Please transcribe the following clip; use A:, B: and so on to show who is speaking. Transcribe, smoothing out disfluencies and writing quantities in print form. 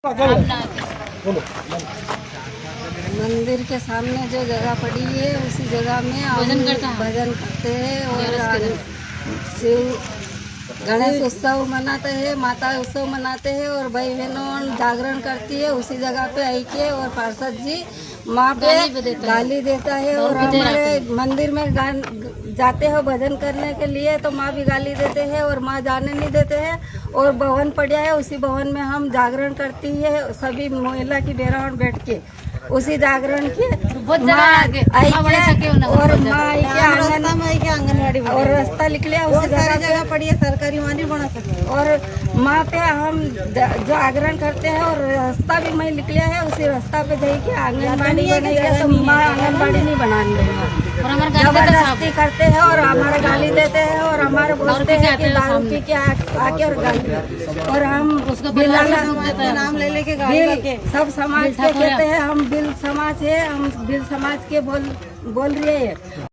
A: मंदिर के सामने जो जगह पड़ी है उसी जगह में भजन करते हैं और शिव गणेश उत्सव मनाते हैं, माता उत्सव मनाते हैं और भाई बहनों जागरण करती है उसी जगह पे आई के। और पार्षद जी माँ पे गाली देता है और हमारे मंदिर में जाते हैं भजन करने के लिए तो माँ भी गाली देते हैं और माँ जाने नहीं देते हैं। और भवन पड़ा है उसी भवन में हम जागरण करती है सभी महिला की बेरान बैठ के उसी जागरण के और माँ आई के आंगनबाड़ी और रास्ता निकले उसी जगह पड़ी है सरकारी वहाँ नहीं बना सकते। और माँ पे हम जो जागरण करते हैं और रास्ता भी मैं निकले है उसी रास्ता पे जाके आंगनबाड़ी बनेगा तो माँ आंगनबाड़ी नहीं बनाने देगा। जबरदस्ती करते हैं और हमारे गाली देते हैं और हमारे बोलते हैं कि दारू पी के आके और गाली और हम उसको नाम ले लेके गाली सब समाज के कहते हैं हम बिल समाज है, हम बिल समाज के बोल रहे हैं।